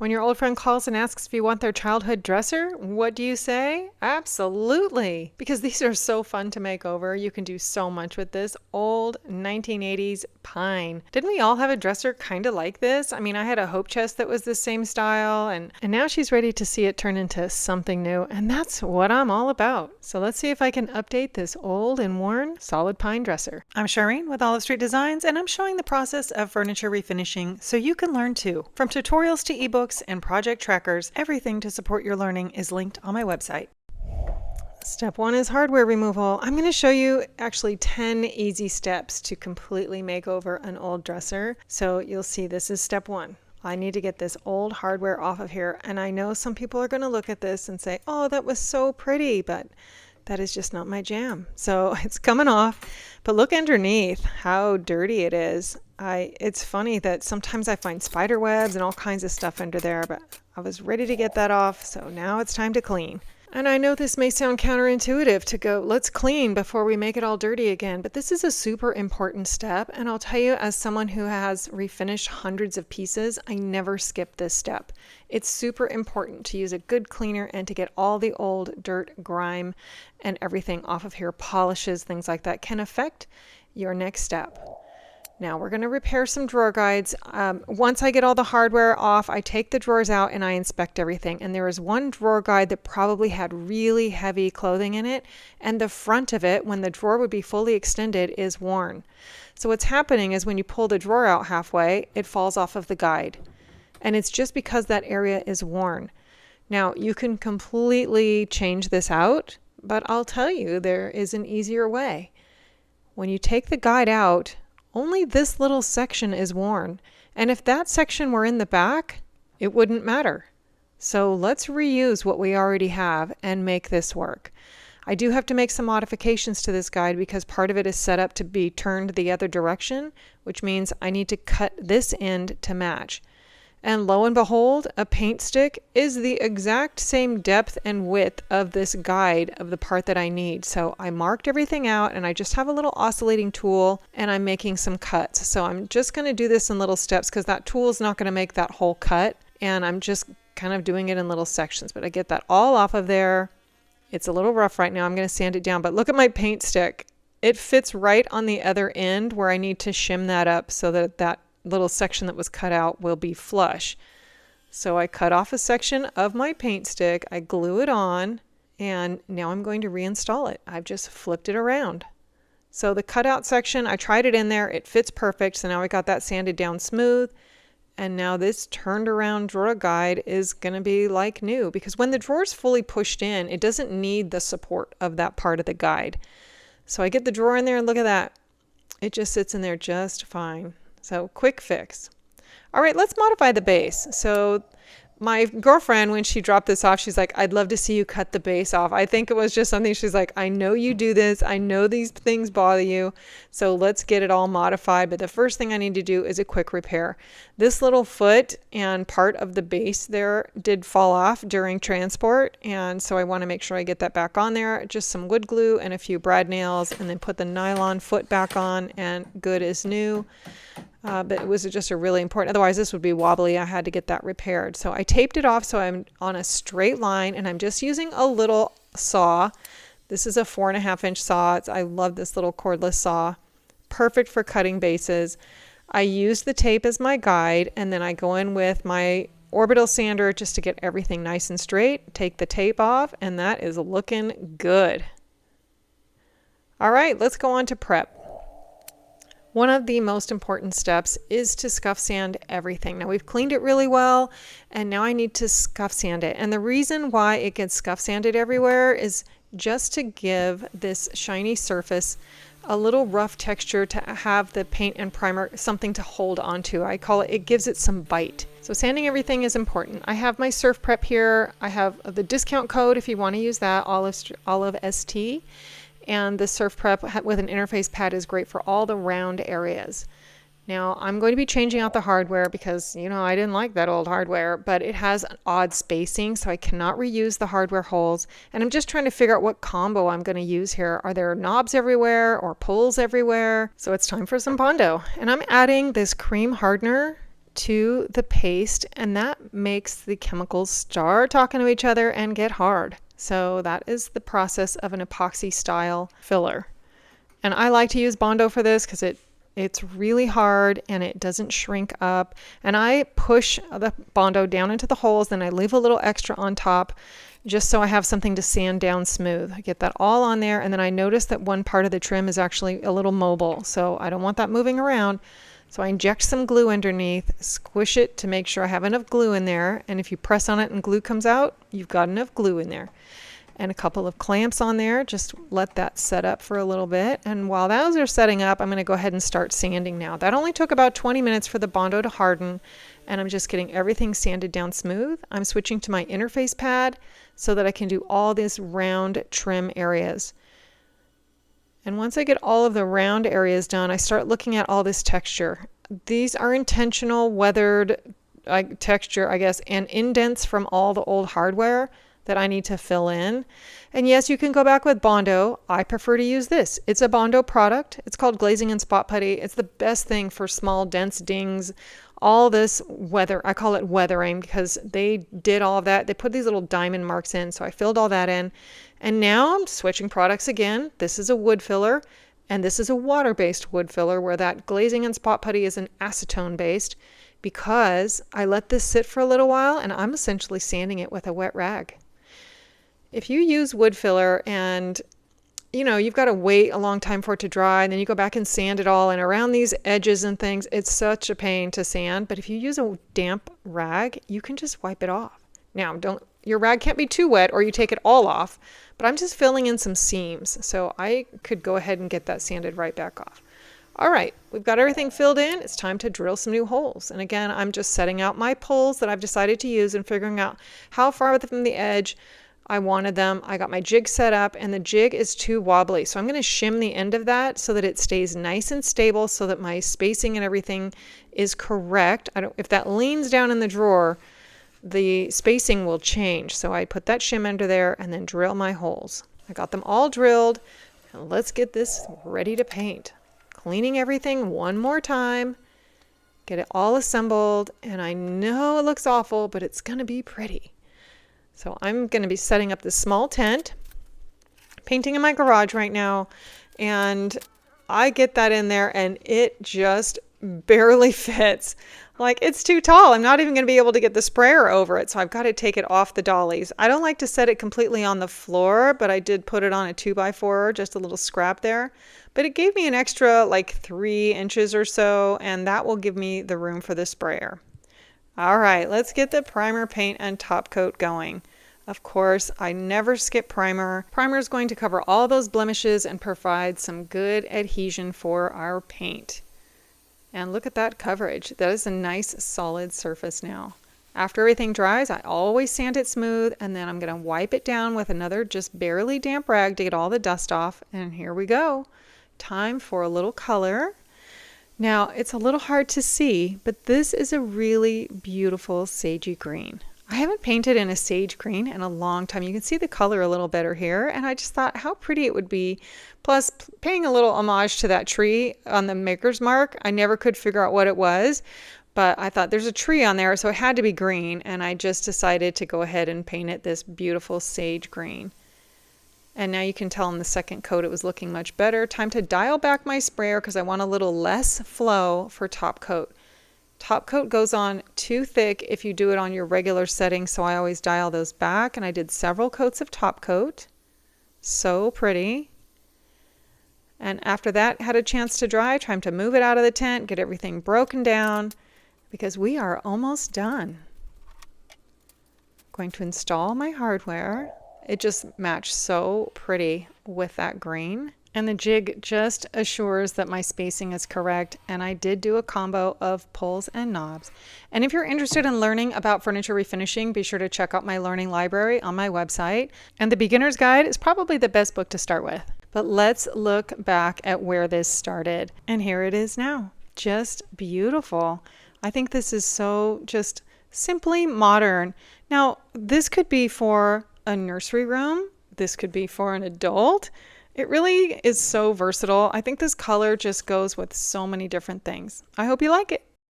When your old friend calls and asks if you want their childhood dresser, what do you say? Absolutely! Because these are so fun to make over. You can do so much with this old 1980s pine. Didn't we all have a dresser kind of like this? I mean, I had a hope chest that was the same style, and now she's ready to see it turn into something new, and that's what I'm all about. So let's see if I can update this old and worn solid pine dresser. I'm Shireen with Olive Street Designs, and I'm showing the process of furniture refinishing so you can learn too. From tutorials to ebooks and project trackers, everything to support your learning is linked on my website. Step 1 is hardware removal. I'm going to show you actually 10 easy steps to completely make over an old dresser. So you'll see this is step 1. I need to get this old hardware off of here. And I know some people are going to look at this and say, oh, that was so pretty, but that is just not my jam. So it's coming off, but look underneath how dirty it is. It's funny that sometimes I find spider webs and all kinds of stuff under there, but I was ready to get that off, so now it's time to clean. And I know this may sound counterintuitive to go, let's clean before we make it all dirty again, but this is a super important step, and I'll tell you, as someone who has refinished hundreds of pieces, I never skip this step. It's super important to use a good cleaner and to get all the old dirt, grime, and everything off of here. Polishes, things like that can affect your next step. Now we're going to repair some drawer guides. Once I get all the hardware off, I take the drawers out and I inspect everything. And there is one drawer guide that probably had really heavy clothing in it. And the front of it, when the drawer would be fully extended, is worn. So what's happening is when you pull the drawer out halfway, it falls off of the guide. And it's just because that area is worn. Now you can completely change this out, but I'll tell you there is an easier way. When you take the guide out, only this little section is worn, and if that section were in the back, it wouldn't matter. So let's reuse what we already have and make this work. I do have to make some modifications to this guide because part of it is set up to be turned the other direction, which means I need to cut this end to match. And lo and behold, a paint stick is the exact same depth and width of this guide of the part that I need. So I marked everything out and I just have a little oscillating tool and I'm making some cuts. So I'm just going to do this in little steps because that tool is not going to make that whole cut. And I'm just kind of doing it in little sections. But I get that all off of there. It's a little rough right now. I'm going to sand it down. But look at my paint stick. It fits right on the other end where I need to shim that up so that that little section that was cut out will be flush. So I cut off a section of my paint stick, I glue it on, and now I'm going to reinstall it. I've just flipped it around. So the cutout section, I tried it in there, it fits perfect, so now I got that sanded down smooth, and now this turned around drawer guide is going to be like new, because when the drawer's fully pushed in, it doesn't need the support of that part of the guide. So I get the drawer in there and look at that. It just sits in there just fine. So quick fix. All right, let's modify the base. So my girlfriend, when she dropped this off, she's like, I'd love to see you cut the base off. I think it was just something, she's like, I know you do this. I know these things bother you. So let's get it all modified. But the first thing I need to do is a quick repair. This little foot and part of the base there did fall off during transport. And so I want to make sure I get that back on there. Just some wood glue and a few brad nails, and then put the nylon foot back on, and good as new. But it was just a really important, otherwise this would be wobbly. I had to get that repaired. So I taped it off so I'm on a straight line, and I'm just using a little saw. This is a 4.5-inch saw. I love this little cordless saw. Perfect for cutting bases. I use the tape as my guide, and then I go in with my orbital sander just to get everything nice and straight. Take the tape off, and that is looking good. All right, let's go on to prep. One of the most important steps is to scuff sand everything. Now we've cleaned it really well, and now I need to scuff sand it. And the reason why it gets scuff sanded everywhere is just to give this shiny surface a little rough texture, to have the paint and primer something to hold onto. I call it, it gives it some bite. So sanding everything is important. I have my surf prep here. I have the discount code if you want to use that, Olive ST. And the surf prep with an interface pad is great for all the round areas. Now I'm going to be changing out the hardware because, you know, I didn't like that old hardware, but it has an odd spacing, so I cannot reuse the hardware holes. And I'm just trying to figure out what combo I'm going to use here. Are there knobs everywhere or pulls everywhere? So it's time for some Bondo. And I'm adding this cream hardener to the paste, and that makes the chemicals start talking to each other and get hard. So that is the process of an epoxy style filler. And I like to use Bondo for this because it's really hard and it doesn't shrink up. And I push the Bondo down into the holes, then I leave a little extra on top just so I have something to sand down smooth. I get that all on there, and then I notice that one part of the trim is actually a little mobile, so I don't want that moving around. So I inject some glue underneath, squish it to make sure I have enough glue in there, and if you press on it and glue comes out, you've got enough glue in there. And a couple of clamps on there, just let that set up for a little bit. And while those are setting up, I'm going to go ahead and start sanding now. That only took about 20 minutes for the Bondo to harden, and I'm just getting everything sanded down smooth. I'm switching to my interface pad so that I can do all these round trim areas. And once I get all of the round areas done, I start looking at all this texture. These are intentional weathered texture, I guess, and indents from all the old hardware that I need to fill in. And yes, you can go back with Bondo. I prefer to use this. It's a Bondo product. It's called Glazing and Spot Putty. It's the best thing for small, dense dings. All this weather, I call it weathering because they did all of that. They put these little diamond marks in, so I filled all that in. And now I'm switching products again. This is a wood filler, and this is a water-based wood filler, where that Glazing and Spot Putty is an acetone-based, because I let this sit for a little while, and I'm essentially sanding it with a wet rag. If you use wood filler and you've got to wait a long time for it to dry, and then you go back and sand it all, and around these edges and things, it's such a pain to sand. But if you use a damp rag, you can just wipe it off. Now, your rag can't be too wet or you take it all off, but I'm just filling in some seams, so I could go ahead and get that sanded right back off. All right, we've got everything filled in. It's time to drill some new holes. And again, I'm just setting out my poles that I've decided to use and figuring out how far from the edge I wanted them. I got my jig set up, and the jig is too wobbly, so I'm going to shim the end of that so that it stays nice and stable, so that my spacing and everything is correct. If that leans down in the drawer, the spacing will change. So I put that shim under there and then drill my holes. I got them all drilled, and let's get this ready to paint. Cleaning everything one more time, get it all assembled, and I know it looks awful, but it's going to be pretty. So I'm going to be setting up this small tent, painting in my garage right now, and I get that in there and it just barely fits. Like, it's too tall. I'm not even going to be able to get the sprayer over it, so I've got to take it off the dollies. I don't like to set it completely on the floor, but I did put it on a 2x4, just a little scrap there. But it gave me an extra 3 inches or so, and that will give me the room for the sprayer. All right, let's get the primer, paint, and top coat going. Of course, I never skip primer. Primer is going to cover all those blemishes and provide some good adhesion for our paint. And look at that coverage. That is a nice solid surface now. After everything dries, I always sand it smooth, and then I'm going to wipe it down with another just barely damp rag to get all the dust off. And here we go. Time for a little color. Now, it's a little hard to see, but this is a really beautiful sagey green. I haven't painted in a sage green in a long time. You can see the color a little better here, and I just thought how pretty it would be. Plus, paying a little homage to that tree on the Maker's Mark. I never could figure out what it was, but I thought there's a tree on there, so it had to be green, and I just decided to go ahead and paint it this beautiful sage green. And now you can tell in the second coat it was looking much better. Time to dial back my sprayer because I want a little less flow for top coat. Top coat goes on too thick if you do it on your regular setting, so I always dial those back, and I did several coats of top coat. So pretty. And after that had a chance to dry, time to move it out of the tent, get everything broken down, because we are almost done. Going to install my hardware. It just matched so pretty with that green. And the jig just assures that my spacing is correct. And I did do a combo of pulls and knobs. And if you're interested in learning about furniture refinishing, be sure to check out my learning library on my website. And the Beginner's Guide is probably the best book to start with. But let's look back at where this started. And here it is now. Just beautiful. I think this is so just simply modern. Now, this could be for a nursery room. This could be for an adult. It really is so versatile. I think this color just goes with so many different things. I hope you like it.